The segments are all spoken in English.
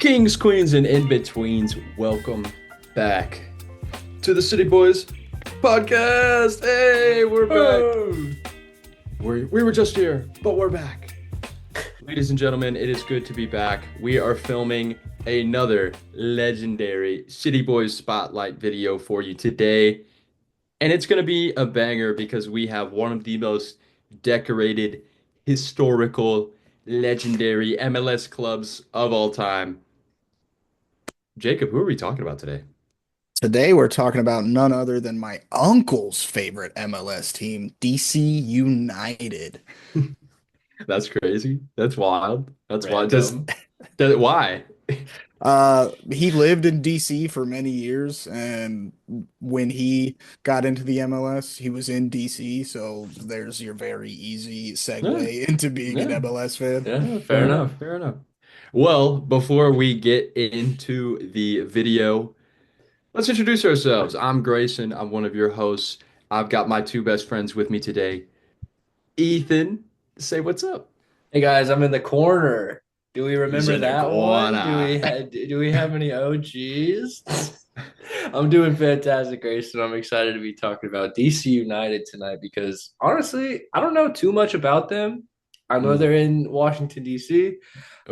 Kings, queens, and in-betweens, welcome back to the City Boys podcast. Hey, we're back. We were just here, but we're back. Ladies and gentlemen, it is good to be back. We are filming another legendary City Boys spotlight video for you today. And it's going to be a banger because we have one of the most decorated, historical, legendary MLS clubs of all time. Jacob, who are we talking about today? Today we're talking about none other than my uncle's favorite MLS team, DC United. That's crazy. That's wild. That's wild. Random. Why? He lived in DC for many years, and when he got into the MLS, he was in DC. So there's your very easy Yeah, segue into being an yeah, MLS fan. Yeah, fair fair enough. enough. Fair enough. Well, before we get into the video, let's introduce ourselves. I'm Grayson. I'm one of your hosts. I've got my two best friends with me today. Ethan, say what's up. Hey guys, I'm in the corner. Do we He's remember in the that one? corner. Do we have any OGs? I'm doing fantastic, Grayson. I'm excited to be talking about DC United tonight because honestly, I don't know too much about them. I know Mm. they're in Washington, DC.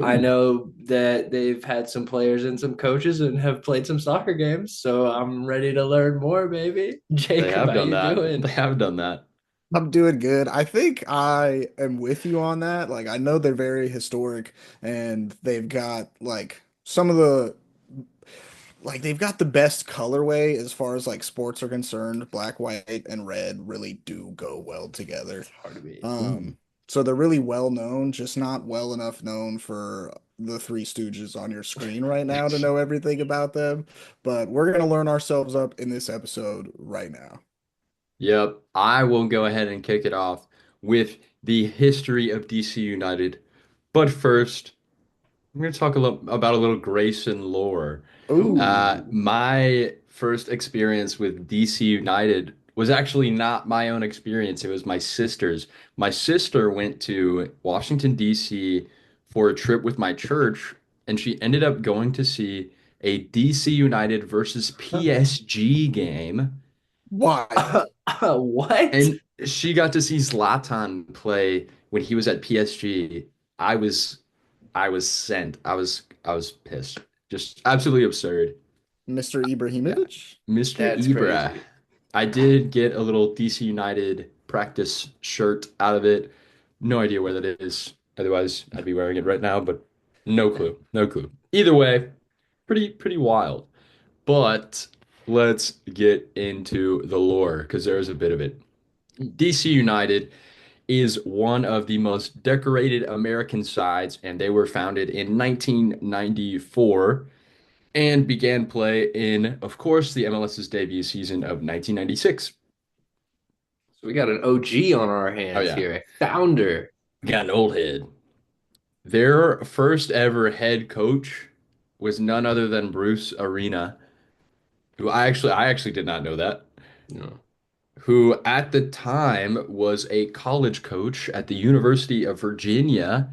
I Ooh, know that they've had some players and some coaches and have played some soccer games, so I'm ready to learn more, baby. they Jacob, have how done you that. doing? They have done that. I'm doing good. I think I am with you on that. Like, I know they're very historic and they've got like some of the they've got the best colorway as far as like sports are concerned. Black, white, and red really do go well together. It's hard to beat. Ooh. So they're really well known, just not well enough known for the Three Stooges on your screen right now to know everything about them. But we're gonna learn ourselves up in this episode right now. Yep, I will go ahead and kick it off with the history of DC United. But first, I'm going to talk about a little Grayson lore. Ooh, My first experience with DC United was actually not my own experience. It was my sister's. My sister went to Washington, D.C. for a trip with my church, and she ended up going to see a DC United versus PSG game. what? What? And she got to see Zlatan play when he was at PSG. I was I was sent. I was pissed. Just absolutely absurd. Mr. Yeah. Ibrahimovic? Mr. That's Ibra. crazy. I did get a little DC United practice shirt out of it. No idea where that is. Otherwise, I'd be wearing it right now, but no clue. No clue. Either way, pretty wild. But let's get into the lore because there's a bit of it. DC United is one of the most decorated American sides, and they were founded in 1994 and began play in, of course, the MLS's debut season of 1996. So we got an OG on our Oh hands yeah, here, a founder. got an old head. Their first ever head coach was none other than Bruce Arena, who I actually did not know that. No. Who at the time was a college coach at the University of Virginia,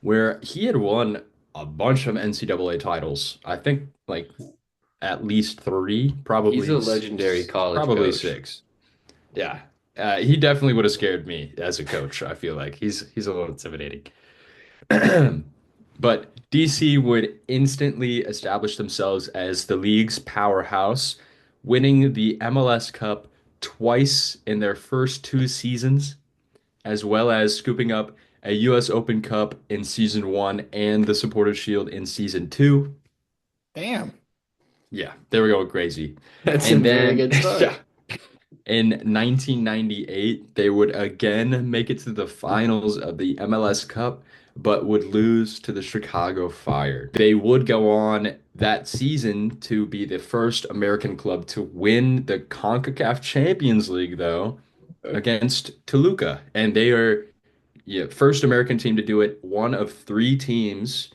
where he had won a bunch of NCAA titles. I think like at least three, He's a legendary college probably coach. six. Yeah, he definitely would have scared me as a coach. I feel like he's a little intimidating. But DC would instantly establish themselves as the league's powerhouse, winning the MLS Cup twice in their first two seasons, as well as scooping up a US Open Cup in season one and the Supporters Shield in season two. Damn. Yeah, they were going crazy. That's a And very then, good yeah, start. in 1998, they would again make it to the finals of the MLS Cup, but would lose to the Chicago Fire. They would go on that season to be the first American club to win the CONCACAF Champions League, though, against Toluca. And they are, yeah, first American team to do it, one of three teams,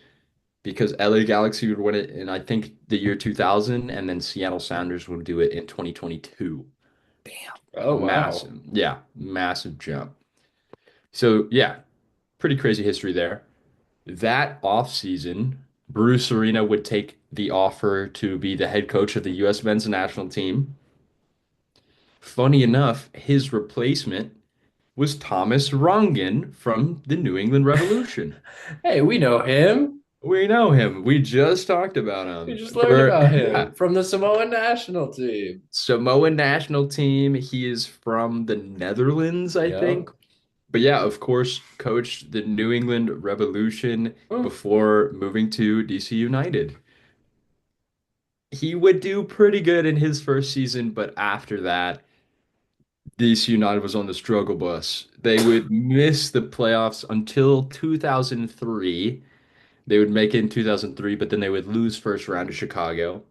because LA Galaxy would win it in, I think, the year 2000, and then Seattle Sounders would do it in 2022. Damn. Oh wow. Massive. Yeah, massive jump. So, yeah, pretty crazy history there. That offseason, Bruce Arena would take the offer to be the head coach of the U.S. men's national team. Funny enough, his replacement was Thomas Rongen from the New England Revolution. Hey, we know him. We know him. We just talked about We him. just learned For about yeah, him from the Samoan national team. Samoan national team. He is from the Netherlands, I Yep. think. But yeah, of course, coached the New England Revolution Oh, before moving to DC United. He would do pretty good in his first season, but after that, DC United was on the struggle bus. They would miss the playoffs until 2003. They would make it in 2003, but then they would lose first round to Chicago.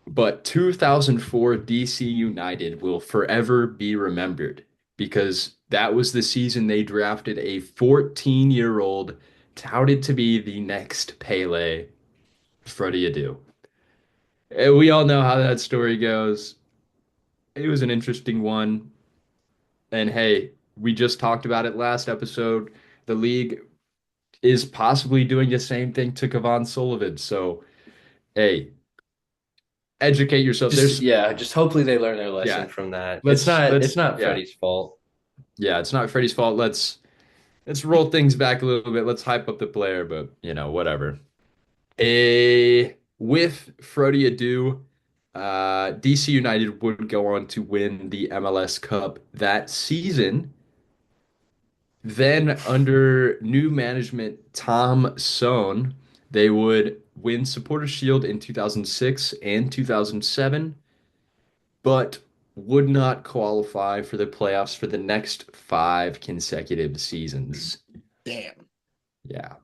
But 2004 DC United will forever be remembered because that was the season they drafted a 14-year-old touted to be the next Pele, Freddie Adu. And we all know how that story goes. It was an interesting one. And hey, we just talked about it last episode. The league is possibly doing the same thing to Kevon Sullivan. So, hey, educate yourself. just There's, yeah, just hopefully they learn their lesson yeah, from that. It's let's, not let's, it's not yeah, Freddie's fault. yeah, it's not Freddie's fault. Let's roll things back a little bit. Let's hype up the player, but whatever. With Freddie Adu, DC United would go on to win the MLS Cup that season. Then, under new management, Tom Sohn, they would win Supporter Shield in 2006 and 2007, but would not qualify for the playoffs for the next 5 consecutive seasons. Damn. Yeah.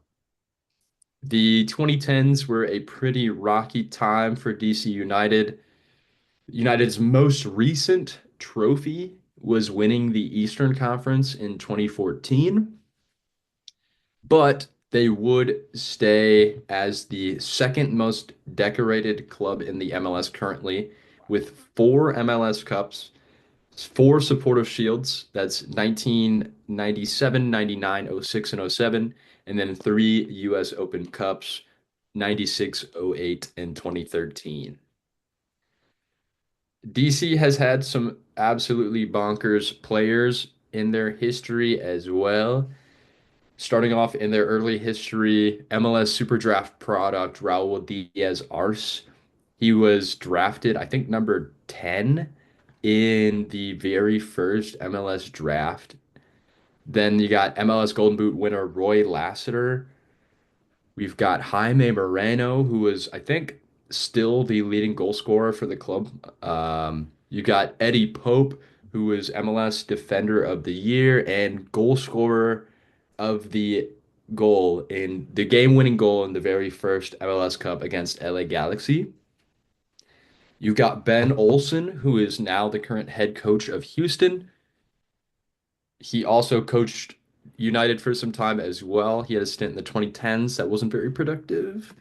The 2010s were a pretty rocky time for DC United. United's most recent trophy was winning the Eastern Conference in 2014. But they would stay as the second most decorated club in the MLS currently, with 4 MLS Cups, 4 supportive shields. That's 1997, 99, '06, and '07, and then 3 US Open Cups, '96, '08, and 2013. DC has had some absolutely bonkers players in their history as well. Starting off in their early history, MLS Super Draft product Raul Diaz Arce. He was drafted, I think, number 10 in the very first MLS draft. Then you got MLS Golden Boot winner Roy Lassiter. We've got Jaime Moreno, who was, I think, still the leading goal scorer for the club. You got Eddie Pope, who was MLS Defender of the Year and goal scorer of the game-winning goal in the very first MLS Cup against LA Galaxy. You've got Ben Olsen, who is now the current head coach of Houston. He also coached United for some time as well. He had a stint in the 2010s that wasn't very productive.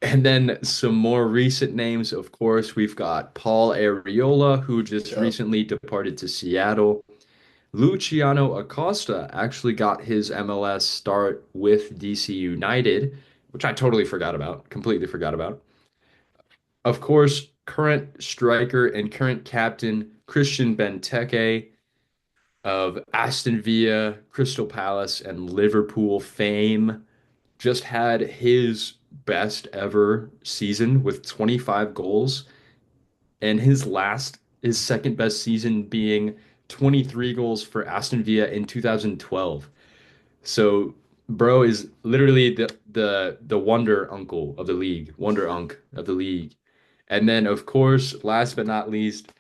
And then some more recent names, of course, we've got Paul Arriola, who just Yep. recently departed to Seattle. Luciano Acosta actually got his MLS start with DC United, which I totally forgot about, completely forgot about. Of course, current striker and current captain Christian Benteke of Aston Villa, Crystal Palace, and Liverpool fame just had his best ever season with 25 goals, and his second best season being 23 goals for Aston Villa in 2012. So, bro is literally the wonder uncle of the league, wonder unk of the league. And then, of course, last but not least,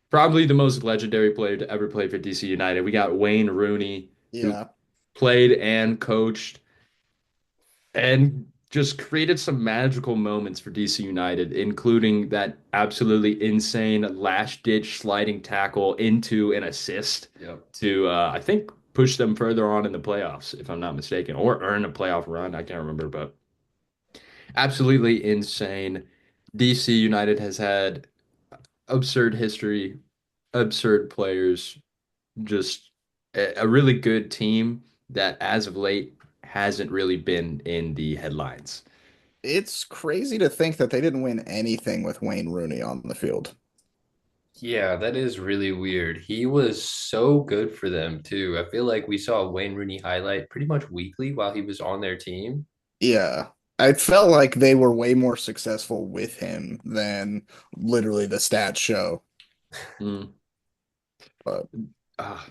probably the most legendary player to ever play for DC United. We got Wayne Rooney, who Yeah. played and coached and just created some magical moments for DC United, including that absolutely insane last ditch sliding tackle into an assist Yep. to, I think, push them further on in the playoffs, if I'm not mistaken, or earn a playoff run. I can't remember, but absolutely insane. DC United has had absurd history, absurd players, just a really good team that as of late hasn't really been in the headlines. It's crazy to think that they didn't win anything with Wayne Rooney on the field. Yeah, that is really weird. He was so good for them too. I feel like we saw a Wayne Rooney highlight pretty much weekly while he was on their team. Yeah. I felt like they were way more successful with him than literally the stats show. Mm. But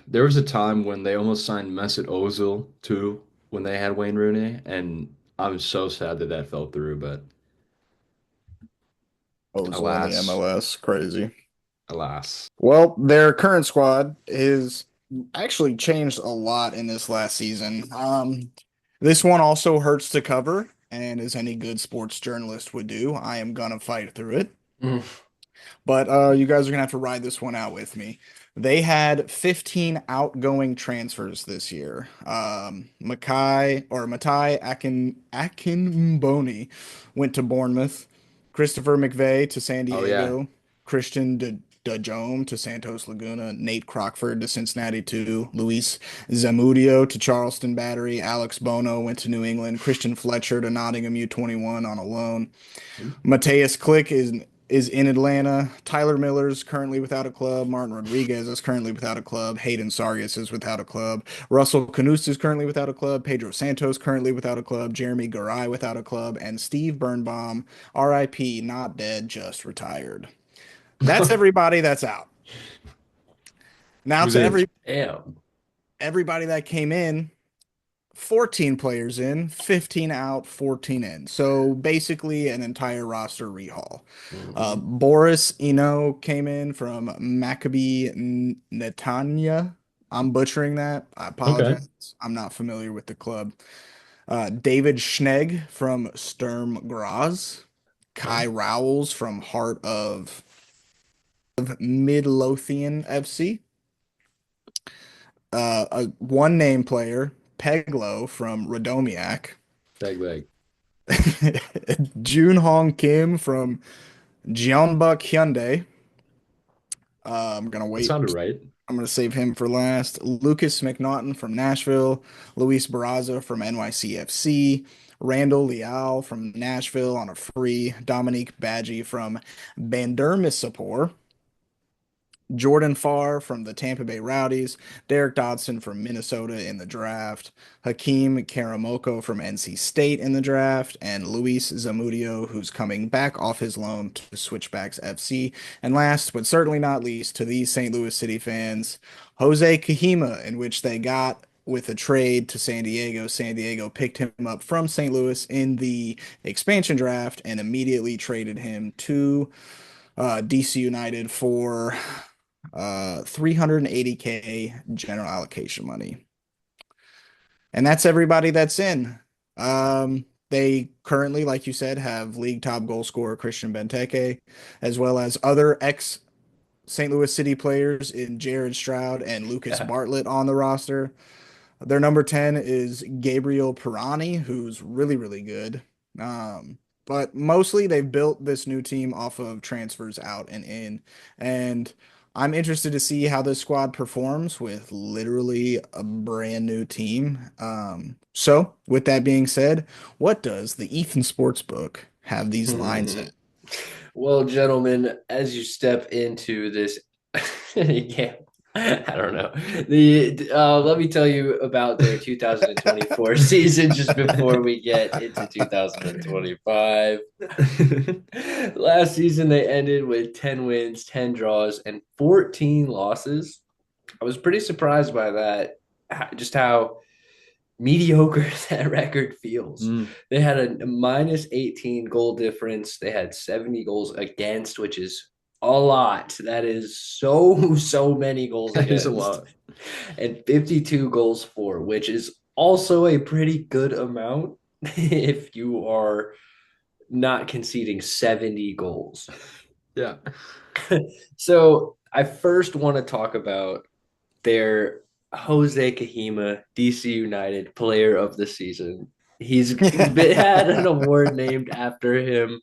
There was a time when they almost signed Mesut Ozil too, when they had Wayne Rooney, and I'm so sad that that fell through. But Ozil in the alas, MLS, crazy. alas. Well, their current squad is actually changed a lot in this last season. This one also hurts to cover, and as any good sports journalist would do, I am gonna fight through it. Mm. But you guys are gonna have to ride this one out with me. They had 15 outgoing transfers this year. Matai Akinmboni went to Bournemouth. Christopher McVeigh to San Oh yeah. Diego. Christian DeJome to Santos Laguna. Nate Crockford to Cincinnati 2. Luis Zamudio to Charleston Battery. Alex Bono went to New England. Christian Fletcher to Nottingham U21 on a loan. Mateus Click is in Atlanta. Tyler Miller's currently without a club. Martin Rodriguez is currently without a club. Hayden Sargis is without a club. Russell Canust is currently without a club. Pedro Santos currently without a club. Jeremy Garay without a club. And Steve Birnbaum, RIP, not dead, just retired. That's everybody that's out. Now Who's to in? Damn. everybody that came in, 14 players in, 15 out, 14 in. So basically an entire roster rehaul. Mhm. Boris Eno came in from Maccabi Netanya. I'm butchering that. I Okay. apologize. I'm not familiar with the club. David Schnegg from Sturm Graz. Okay. Kai Rowles from Heart of Midlothian FC. A one name player, Peglo from Radomiak. Tag leg. Jun Hong Kim from Jeonbuk Hyundai. I'm gonna That sounded wait. right. I'm gonna save him for last. Lucas McNaughton from Nashville. Luis Barraza from NYCFC. Randall Leal from Nashville on a free. Dominique Badgie from Bandermisapor. Jordan Farr from the Tampa Bay Rowdies, Derek Dodson from Minnesota in the draft, Hakeem Karamoko from NC State in the draft, and Luis Zamudio, who's coming back off his loan to Switchbacks FC. And last but certainly not least, to these St. Louis City fans, Jose Kahima, in which they got with a trade to San Diego. San Diego picked him up from St. Louis in the expansion draft and immediately traded him to DC United for 380K general allocation money. And that's everybody that's in. They currently, like you said, have league top goal scorer Christian Benteke, as well as other ex St. Louis City players in Jared Stroud and Lucas Yeah. Bartlett on the roster. Their number 10 is Gabriel Pirani, who's really, really good. Um, but mostly they've built this new team off of transfers out and in. And I'm interested to see how this squad performs with literally a brand new team. So, with that being said, what does the Ethan Sportsbook have these lines at? Well, gentlemen, as you step into this, yeah, I don't know. Let me tell you about their 2024 season just before we get into 2025. Last season, they ended with 10 wins, 10 draws, and 14 losses. I was pretty surprised by that, just how mediocre that record feels. Mm. They had a minus 18 goal difference. They had 70 goals against, which is a lot. That is so many goals That is a against. lot. And 52 goals for, which is also a pretty good amount if you are not conceding 70 goals. Yeah. So I first want to talk about their Jose Kahima, DC United Player of the Season. Had an award named after him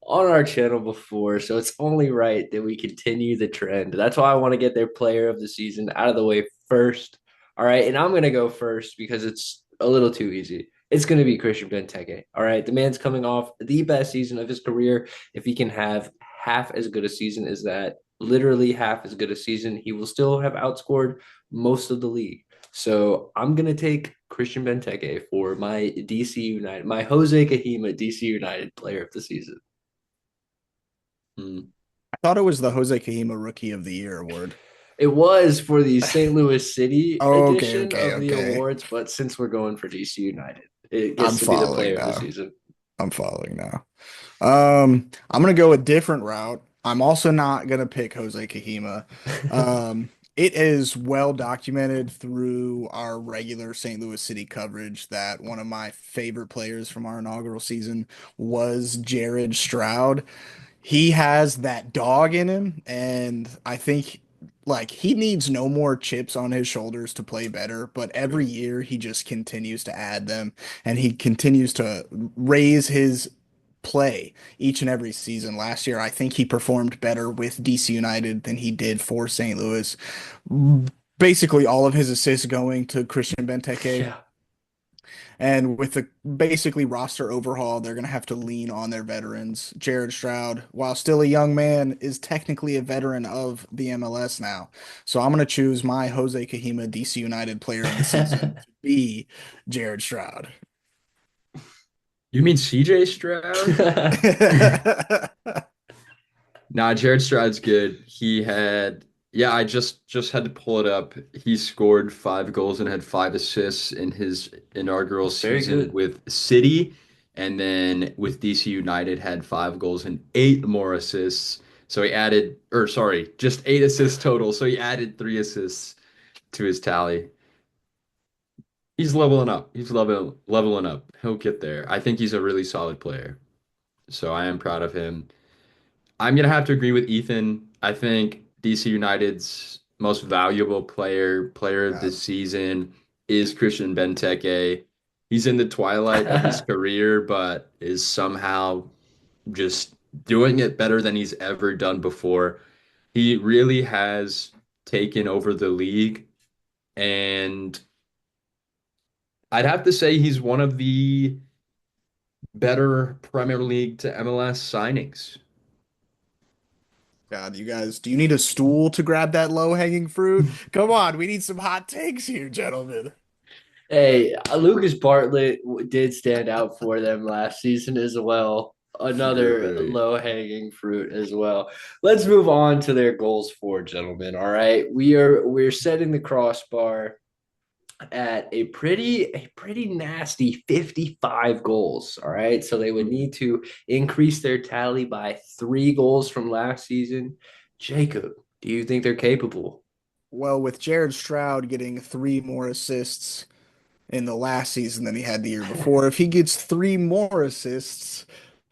on our channel before, so it's only right that we continue the trend. That's why I want to get their Player of the Season out of the way first. All right, and I'm gonna go first because it's a little too easy. It's going to be Christian Benteke. All right. The man's coming off the best season of his career. If he can have half as good a season as that, literally half as good a season, he will still have outscored most of the league. So I'm going to take Christian Benteke for my DC United, my Jose Kahima DC United player of the season. Hmm. I thought it was the Jose Kahima Rookie of the Year award. It was for the St. Louis City Okay, edition okay, of the okay. awards, but since we're going for DC United, it I'm gets to be the following player of the now. season. I'm following now. I'm gonna go a different route. I'm also not gonna pick Jose Kahima. It is well documented through our regular St. Louis City coverage that one of my favorite players from our inaugural season was Jared Stroud. He has that dog in him, and I think like he needs no more chips on his shoulders to play better, but every year he just continues to add them and he continues to raise his play each and every season. Last year, I think he performed better with DC United than he did for St. Louis. Basically, all of his assists going to Christian Benteke. Yeah. And with the basically roster overhaul, they're going to have to lean on their veterans. Jared Stroud, while still a young man, is technically a veteran of the MLS now. So I'm going to choose my Jose Kahima DC United player of the season to be Jared Stroud. You mean CJ Stroud? Nah, Jared Stroud's good. He had, yeah, I just had to pull it up. He scored 5 goals and had 5 assists in his inaugural That's very season good. with City, and then with DC United had 5 goals and 8 more assists. So he added, or sorry, just 8 assists total. So he added 3 assists to his tally. He's leveling up. He's leveling up. He'll get there. I think he's a really solid player. So I am proud of him. I'm gonna have to agree with Ethan. I think DC United's most valuable player of the God, season is Christian Benteke. He's in the twilight of his career, but is somehow just doing it better than he's ever done before. He really has taken over the league, and I'd have to say he's one of the better Premier League to MLS signings. God, you guys, do you need a stool to grab that low-hanging fruit? Come on, we need some hot takes here, gentlemen. Hey, Lucas Bartlett did stand out for them last season as well. Another Really? low-hanging fruit as well. Let's move on to their goals for, gentlemen. All right. We're setting the crossbar at a pretty nasty 55 goals. All right. So they would need to increase their tally by 3 goals from last season. Jacob, do you think they're capable? Well, with Jared Stroud getting three more assists in the last season than he had the year before, if he gets three more assists,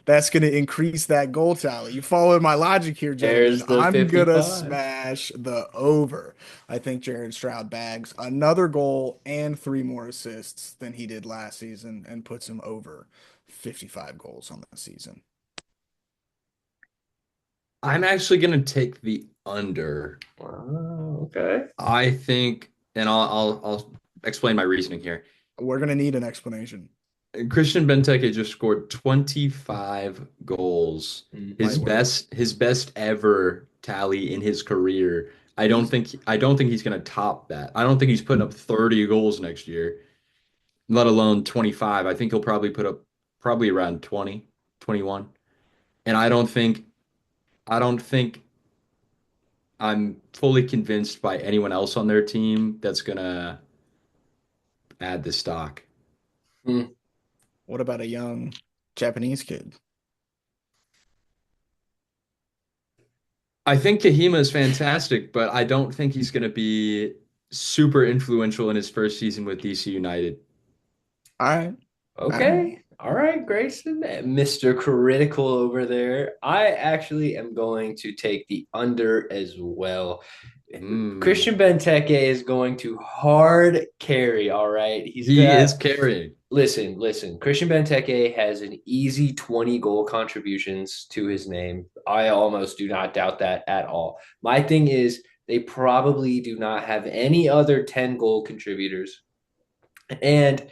that's going to increase that goal tally. You follow my logic here, gentlemen. There's the I'm going to 55. smash the over. I think Jared Stroud bags another goal and three more assists than he did last season and puts him over 55 goals on the season. I'm actually gonna take the under. Okay. I think, and I'll explain my reasoning here. We're going to need an explanation. Christian Benteke just scored 25 goals, My word. his best ever tally in his career. I don't think he's gonna top that. I don't think he's putting up 30 goals next year, let alone 25. I think he'll probably put up probably around 20, 21. And I don't think I'm fully convinced by anyone else on their team that's gonna add the stock. Hmm. What about a young Japanese kid? I think Kahima is fantastic, but I don't think he's gonna be super influential in his first season with DC United. All right. All right. Okay. All right, Grayson, Mr. Critical over there. I actually am going to take the under as well. Mm. Christian Benteke is going to hard carry. All right. He's He got, is carrying. listen. Christian Benteke has an easy 20 goal contributions to his name. I almost do not doubt that at all. My thing is, they probably do not have any other 10 goal contributors. And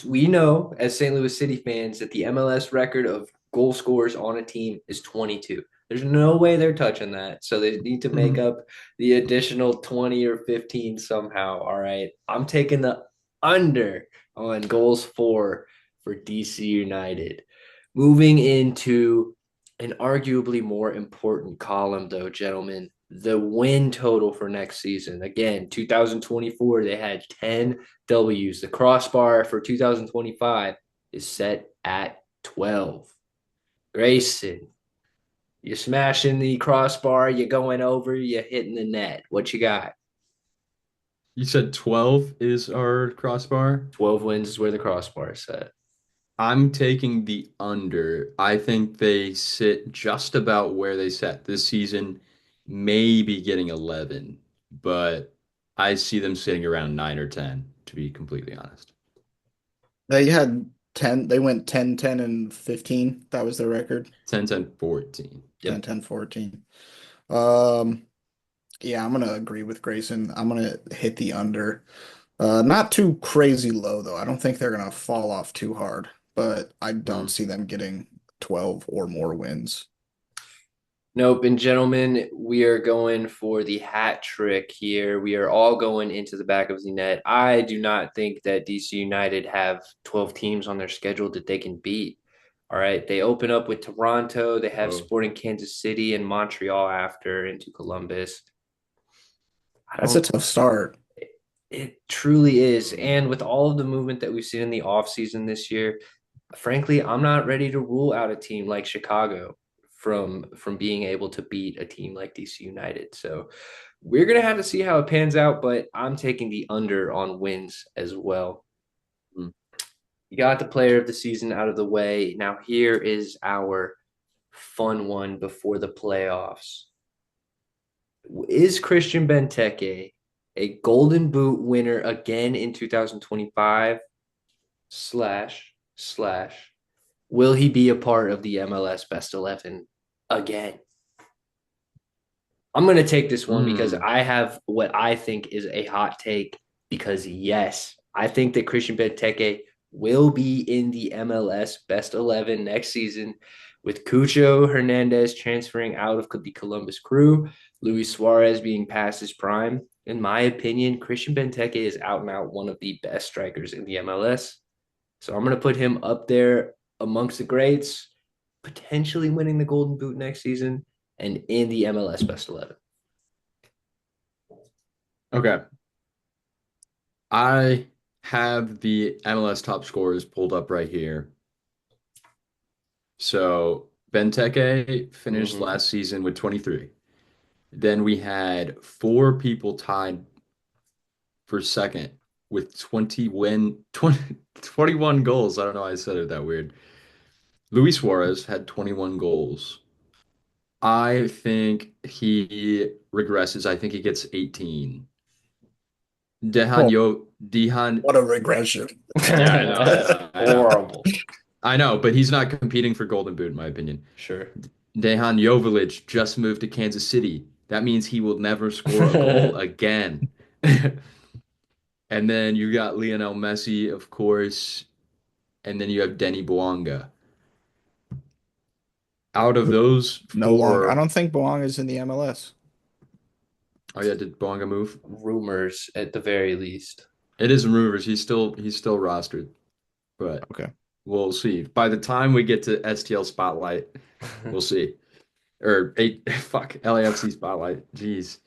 we know as St. Louis City fans that the MLS record of goal scorers on a team is 22. There's no way they're touching that. So they need to make up the additional 20 or 15 somehow. All right. I'm taking the under on goals for DC United. Moving into an arguably more important column, though, gentlemen, the win total for next season. Again, 2024, they had 10 W's. The crossbar for 2025 is set at 12. Grayson, you're smashing the crossbar, you're going over, you're hitting the net. What you got? You said 12 is our crossbar. 12 wins is where the crossbar is set. I'm taking the under. I think they sit just about where they sat this season, maybe getting 11, but I see them sitting around 9 or 10, to be completely honest. They had 10, they went 10, 10, and 15. That was their record. 10, 10, 14. 10, Yep. 10, 14. Um, yeah, I'm gonna agree with Grayson. I'm gonna hit the under. Not too crazy low though. I don't think they're gonna fall off too hard, but I don't Mm. see them getting 12 or more wins. Nope. And gentlemen, we are going for the hat trick here. We are all going into the back of the net. I do not think that DC United have 12 teams on their schedule that they can beat. All right. They open up with Toronto. They have Whoa. Sporting Kansas City and Montreal after into Columbus. I That's a don't, tough start. it truly is. And with all of the movement that we've seen in the offseason this year, frankly, I'm not ready to rule out a team like Chicago from being able to beat a team like DC United. So we're gonna have to see how it pans out, but I'm taking the under on wins as well. Mm. You got the player of the season out of the way. Now here is our fun one before the playoffs. Is Christian Benteke a Golden Boot winner again in 2025 slash will he be a part of the MLS Best 11 again? I'm going to take this one because Mm. I have what I think is a hot take. Because, yes, I think that Christian Benteke will be in the MLS Best 11 next season with Cucho Hernandez transferring out of the Columbus Crew, Luis Suarez being past his prime. In my opinion, Christian Benteke is out and out one of the best strikers in the MLS. So I'm going to put him up there amongst the greats, potentially winning the Golden Boot next season and in the MLS Best 11. Okay. I have the MLS top scorers pulled up right here. So Benteke finished Mm-hmm. last season with 23. Then we had four people tied for second with 21 goals. I don't know why I said it that weird. Luis Suarez had 21 goals. I think he regresses. I think he gets 18. Oh, Dehan. what a regression. Yeah, I know, I know. Horrible. I know, but he's not competing for Golden Boot, in my opinion. Sure. Dejan Joveljic just moved to Kansas City. That means he will never score a goal again. And then you got Lionel Messi, of course, and then you have Denny Bouanga. Out of those No longer. I four, don't think Boang is in the MLS. oh yeah, did Bouanga move? Rumors at the very least. It is rumors. He's still rostered, but Okay. we'll see. By the time we get to STL Spotlight, we'll see. Or LAFC Spotlight. Jeez.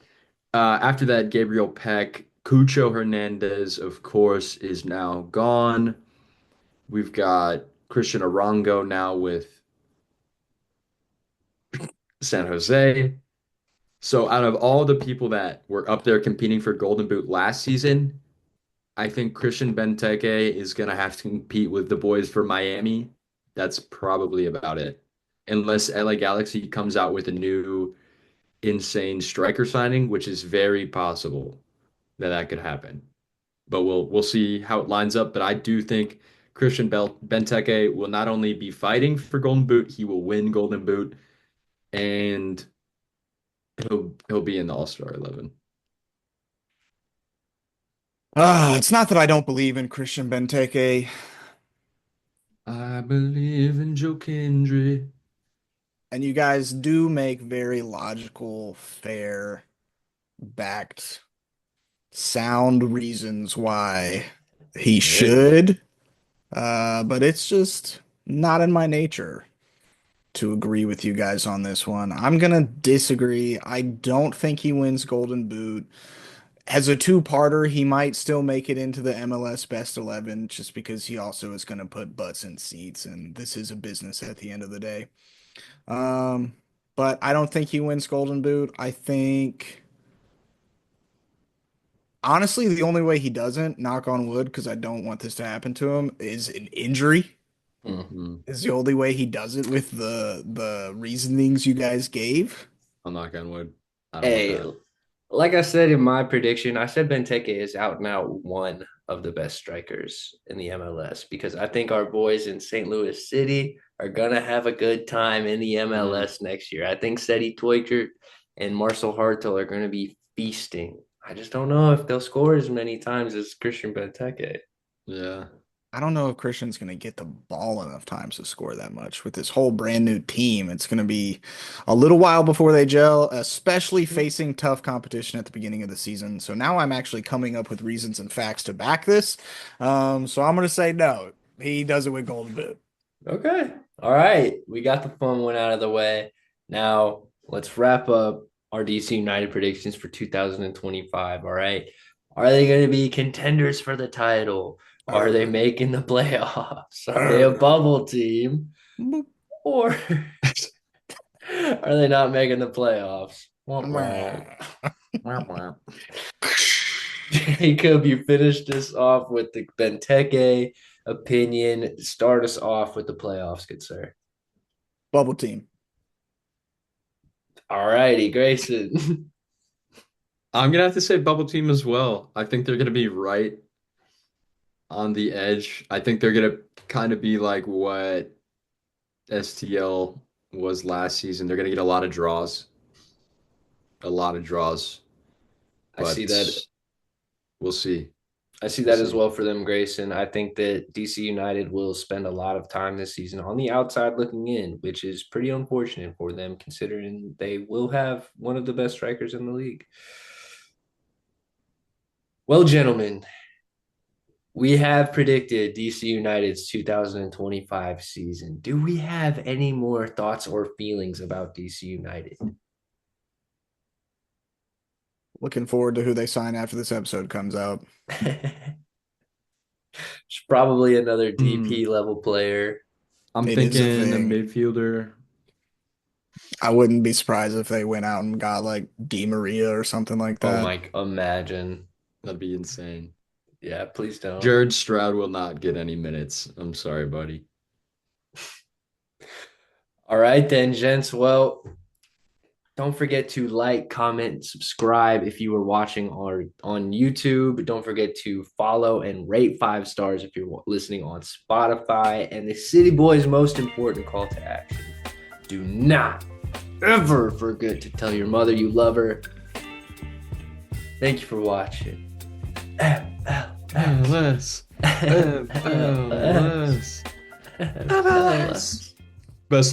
After that, Gabriel Peck, Cucho Hernandez, of course, is now gone. We've got Christian Arango now with San Jose. So out of all the people that were up there competing for Golden Boot last season, I think Christian Benteke is going to have to compete with the boys for Miami. That's probably about it. Unless LA Galaxy comes out with a new insane striker signing, which is very possible that could happen. But we'll see how it lines up. But I do think Christian Benteke will not only be fighting for Golden Boot, he will win Golden Boot, and he'll be in the All-Star 11. It's not that I don't believe in Christian Benteke. I believe in Joe Kendry. And you guys do make very logical, fair, backed, sound reasons why he should. But it's just not in my nature to agree with you guys on this one. I'm gonna disagree. I don't think he wins Golden Boot. As a two-parter, he might still make it into the MLS Best 11 just because he also is going to put butts in seats, and this is a business at the end of the day. Um, but I don't think he wins Golden Boot. I think, honestly, the only way he doesn't, knock on wood, because I don't want this to happen to him, is an injury. Mm-hmm. Is the only way he does it with the reasonings you guys gave. I'll knock on wood. I don't Hey, want like I said in my prediction, I said Benteke is out and out one of the best strikers in the MLS because I think our boys in St. Louis City are gonna have a good time in the MLS next year. I think Seti Toykert and Marcel Hartel are gonna be feasting. I just don't know if they'll score as many times as Christian Benteke. Yeah. I don't know if Christian's going to get the ball enough times to score that much. With this whole brand new team, it's going to be a little while before they gel, especially facing tough competition at the beginning of the season. So now I'm actually coming up with reasons and facts to back this. So I'm going to say no. He does it with Golden Boot. Okay. All right. We got the fun one out of the way. Now let's wrap up our DC United predictions for 2025. All right. Are they going to be contenders for the title? Are they making the playoffs? Are they a bubble team? Or are they not making the playoffs? Jacob, you finished this off with the Benteke opinion. Start us off with the playoffs, good sir. Bubble team. All righty, Grayson. I'm gonna have to say bubble team as well. I think they're gonna be right on the edge. I think they're gonna kind of be like what STL was last season. They're gonna get a lot of draws. A lot of draws. I see that. We'll see. I see that as well for them, Grayson. I think that DC United will spend a lot of time this season on the outside looking in, which is pretty unfortunate for them considering they will have one of the best strikers in the league. Well, gentlemen, we have predicted DC United's 2025 season. Do we have any more thoughts or feelings about DC United? Looking forward to who they sign after this episode comes out. It's probably another DP level player. I'm It is a thinking a thing. midfielder. I wouldn't be surprised if they went out and got like Di Maria or something like Oh that. my, imagine. That'd be insane. Yeah, please don't. Jared Stroud will not get any minutes. I'm sorry, buddy. All right then, gents. Well, don't forget to like, comment, subscribe if you are watching on YouTube. Don't forget to follow and rate 5 stars if you're listening on Spotify. And the City Boys' most important call to action. Do not ever forget to tell your mother you love her. Thank you for watching. MLS. MLS. MLS. Best